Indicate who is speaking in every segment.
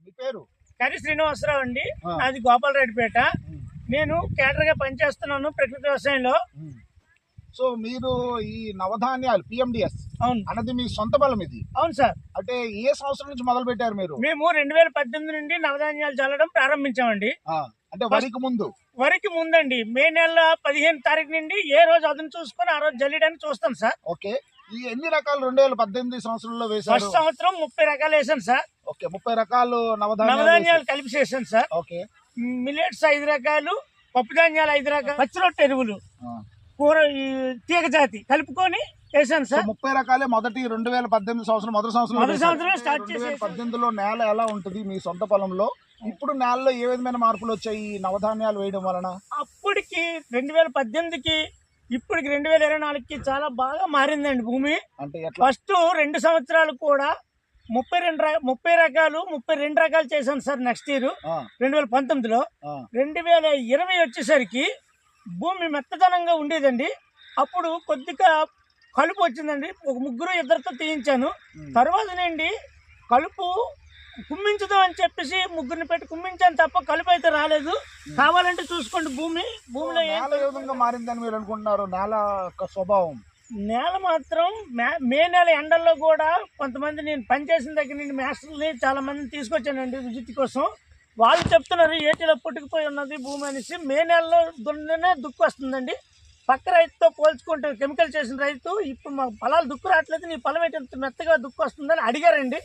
Speaker 1: మీ పేరు?
Speaker 2: కరి శ్రీనివాసరావు అండి. అది గోపాలరెడ్డిపేట. నేను కేడర్ గా పనిచేస్తున్నాను ప్రకృతి వ్యవసాయంలో.
Speaker 1: సో మీరు ఈ నవధాన్యాలు పిఎండిఎస్ అన్నది మీ సొంత బలం ఇది?
Speaker 2: అవును సార్.
Speaker 1: అంటే ఏ సంవత్సరం నుంచి మొదలు పెట్టారు మీరు?
Speaker 2: మేము 2018 నుండి నవధాన్యాలు చల్లడం ప్రారంభించామండి.
Speaker 1: అంటే వరికి
Speaker 2: ముందండి. మే నెల 15 తారీఖు నుండి ఏ రోజు అదును చూసుకొని ఆ రోజు జల్లడానికి చూస్తాం సార్.
Speaker 1: ఓకే. ఈ ఎన్ని రకాలు 2018 సంవత్సరంలో వేశారు?
Speaker 2: ఫస్ట్ సంవత్సరం 30 రకాలు వేసాను సార్.
Speaker 1: ఓకే, 30 రకాలు
Speaker 2: నవధాన్యాలు కలిపి చేశాను సార్.
Speaker 1: ఓకే.
Speaker 2: మిల్లెట్స్ 5 రకాలు, పప్పు ధాన్యాలు 5 రకాలు, పచ్చిరొట్టు ఎరువులు, కూర తీగ జాతి కలుపుకొని వేసాను సార్.
Speaker 1: 30 రకాలే మొదటి 2018 సంవత్సరం మొదటి సంవత్సరం
Speaker 2: స్టార్ట్ చేసి
Speaker 1: 2018లో నేల ఎలా ఉంటుంది మీ సొంత పొలంలో? ఇప్పుడు నేలలో ఏ విధమైన మార్పులు వచ్చాయి ఈ నవధాన్యాలు వేయడం వలన?
Speaker 2: అప్పటికి 2018కి ఇప్పటికి 2024కి చాలా బాగా మారిందండి భూమి.
Speaker 1: అంటే
Speaker 2: ఫస్ట్ 2 సంవత్సరాలు కూడా 32 రకాలు చేశాను సార్. నెక్స్ట్ ఇయర్ 2019లో 2020 వచ్చేసరికి భూమి మెత్తదనంగా ఉండేదండి. అప్పుడు కొద్దిగా కలుపు వచ్చిందండి. ఒక 3-2 తీయించాను. తర్వాత నుండి కలుపు కుమ్మించుదాం అని చెప్పేసి 3 పెట్టి కుమ్మించాను తప్ప కలుపు అయితే రాలేదు. కావాలంటే చూసుకోండి భూమిలో ఏ
Speaker 1: విధంగా మారిందని మీరు అనుకుంటున్నారు? నేల స్వభావం
Speaker 2: నేల మాత్రం మే నెల ఎండల్లో కూడా కొంతమంది నేను పనిచేసిన దగ్గర నుండి మాస్టర్ని చాలా మందిని తీసుకొచ్చానండి విజిట్ కోసం. వాళ్ళు చెప్తున్నారు ఏటీలో పుట్టుకుపోయి ఉన్నది భూమి అనేసి. మే నెలలో దున్నే దుక్కు వస్తుందండి. పక్క రైతుతో పోల్చుకుంటే కెమికల్ చేసిన రైతు ఇప్పుడు మాకు పొలాలు దుక్కు రావట్లేదు, నీ పొలం ఏంటి మెత్తగా దుక్కు వస్తుందని అడిగారండి.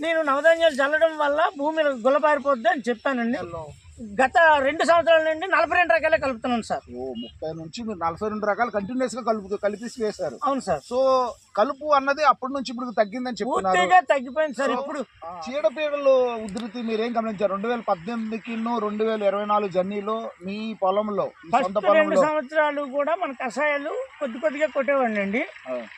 Speaker 2: నేను నవధాన్యాలు చల్లడం వల్ల భూమి గుల్లబారిపోద్ది అని చెప్పానండి. గత 2 సంవత్సరాల నుండి 42 రకాలే కలుపుతున్నాను సార్.
Speaker 1: 30 నుంచి మీరు 42 రకాలు కంటిన్యూస్ గా కలిపి వేశారు?
Speaker 2: అవును సార్.
Speaker 1: సో కలుపు అన్నది అప్పటి నుంచి ఇప్పుడు తగ్గిందని చెప్తున్నారు?
Speaker 2: తగ్గిపోయింది సార్. ఇప్పుడు
Speaker 1: చీడపీడలు ఉధృతి మీరేం గమనించారు? 2018కి 2024 జర్నీలో మీ పొలంలో
Speaker 2: 2 సంవత్సరాలు కూడా మన కషాయాలు కొద్దిగా కొట్టేవాడిని అండి.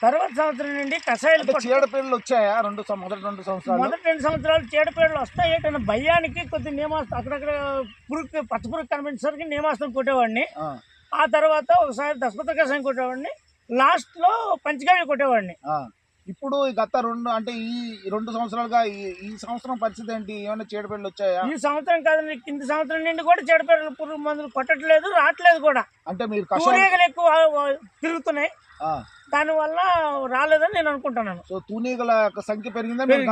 Speaker 2: తర్వాత సంవత్సరం నుండి కషాయాలు
Speaker 1: చీడపీడలు వచ్చాయా? మొదటి 2 సంవత్సరాలు
Speaker 2: మొదటి 2 సంవత్సరాలు చీడపీడలు వస్తాయి. భయానికి కొద్ది నియమాస్తం అక్కడక్కడ పచ్చ పురుగు కనిపించేసరికి నియమాస్తం కొట్టేవాడిని. ఆ తర్వాత ఒకసారి దశపత్ర కషాయం కొట్టేవాడిని. లాస్ట్ లో పంచకావ్య కొట్టేవాడిని.
Speaker 1: ఇప్పుడు గత 2 ఈ 2 సంవత్సరాలుగా ఈ సంవత్సరం పరిస్థితి ఏంటి? ఏమైనా చీడపీడలు వచ్చాయా?
Speaker 2: ఈ సంవత్సరం కాదండి, కింది సంవత్సరం నుండి కూడా చీడపీడలు పురుగు మందులు కొట్టట్లేదు, రావట్లేదు కూడా.
Speaker 1: అంటే మీరు
Speaker 2: తూనీగలు ఎక్కువ తిరుగుతున్నాయి, దానివల్ల రాలేదని నేను అనుకుంటున్నాను.
Speaker 1: సో తూనీగల సంఖ్య పెరిగిందని మీరు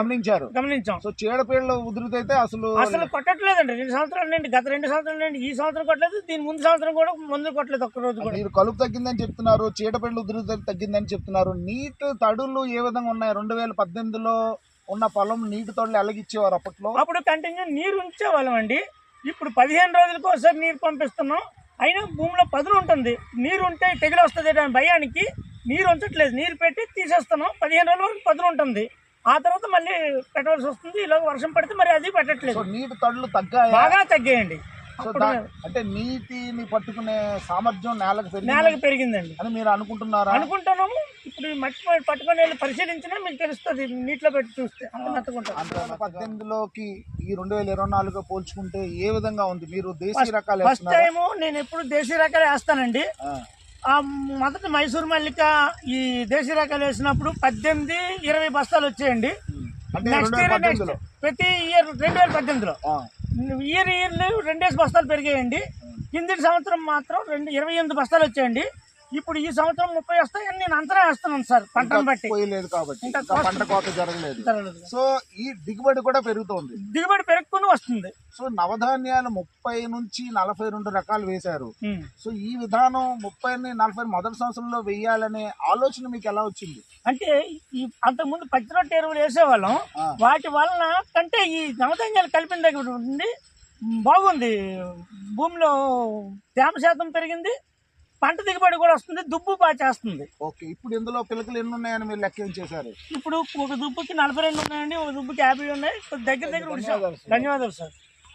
Speaker 2: గమనించాం.
Speaker 1: సో చీడపీడల ఉధృతి అయితే అసలు
Speaker 2: కొట్టట్లేదండి. 2 సంవత్సరాల నుండి, గత 2 సంవత్సరాల నుండి ఈ సంవత్సరం కొట్టలేదు, దీని ముందు సంవత్సరం కూడా మందులు కొట్టలేదు ఒక్క రోజు కూడా.
Speaker 1: మీరు కలుపు తగ్గిందని చెప్తున్నారు, చీడపీడల ఉధృతి తగ్గిందని చెప్తున్నారు. నీటి తడులు ఏ విధంగా ఉన్నాయి? 2018లో ఉన్న పొలం నీటి తడులు ఎలాగిచ్చేవారు అప్పట్లో?
Speaker 2: అప్పుడు కంటిన్యూ నీరు ఉంచేవాళ్ళం అండి. ఇప్పుడు 15 రోజులకు ఒకసారి నీరు పంపిస్తున్నాం. అయినా భూమిలో పదును ఉంటుంది. నీరు ఉంటే తెగులు వస్తుంది అనే భయానికి నీరు ఉంచట్లేదు. నీరు పెట్టి తీసేస్తున్నాం. 15 రోజుల వరకు పదును ఉంటుంది. ఆ తర్వాత మళ్ళీ పెట్టవలసి వస్తుంది. ఇలా వర్షం పడితే మరి అది పెట్టట్లేదు.
Speaker 1: నీటి తడులు బాగా
Speaker 2: తగ్గాయండి.
Speaker 1: అంటే నీటిని పట్టుకునే సామర్థ్యం నేలకు
Speaker 2: పెరిగిందండి
Speaker 1: అని మీరు అనుకుంటున్నారా?
Speaker 2: అనుకుంటున్నాము. ఇప్పుడు మట్టి పట్టుకొని వెళ్ళి పరిశీలించినా మీకు తెలుస్తుంది నీటిలో పెట్టి చూస్తే.
Speaker 1: 2018లోకి ఈ 2024 పోల్చుకుంటే ఏ విధంగా ఉంది? మీరు దేశీ రకాలు
Speaker 2: ఫస్ట్ టైం నేను ఎప్పుడు దేశీ రకాలు వేస్తానండి. మొదటి మైసూర్ మల్లిక ఈ దేశీ రకాలు వేసినప్పుడు 18-20 బస్తాలు వచ్చాయండి. ప్రతి ఇయర్ 2018లో ఇయర్ 2 బస్తాలు పెరిగాయండి. కింది సంవత్సరం మాత్రం 28 బస్తాలు వచ్చాయండి. ఇప్పుడు ఈ సంవత్సరం 30 వస్తాయని నేను అంతరం వేస్తున్నాను సార్. పంటను బట్టి
Speaker 1: పంట కోత జరగలేదు. సో ఈ దిగుబడి కూడా పెరుగుతోంది.
Speaker 2: దిగుబడి పెరుగుతూనే వస్తుంది.
Speaker 1: సో నవధాన్యాలు 30 నుంచి 42 రకాలు వేశారు. సో ఈ విధానం 30-40 మొదటి సంవత్సరంలో వేయాలనే ఆలోచన మీకు ఎలా వచ్చింది?
Speaker 2: అంటే అంతకుముందు పచ్చిరొట్టు ఎరువులు వేసేవాళ్ళం. వాటి వలన కంటే ఈ నవధాన్యాలు కలిపిన దగ్గర ఉండి బాగుంది. భూమిలో తేమ శాతం పెరిగింది, పంట దిగుబడి కూడా వస్తుంది, దుబ్బు బాగా చేస్తుంది.
Speaker 1: ఓకే. ఇప్పుడు ఇందులో పిలకలు ఎన్ని ఉన్నాయని మీరు లెక్క చేశారు?
Speaker 2: ఇప్పుడు ఒక దుబ్బుకి 42 ఉన్నాయండి, ఒక దుబ్బుకి 50 ఉన్నాయి. దగ్గర ధన్యవాదాలు సార్.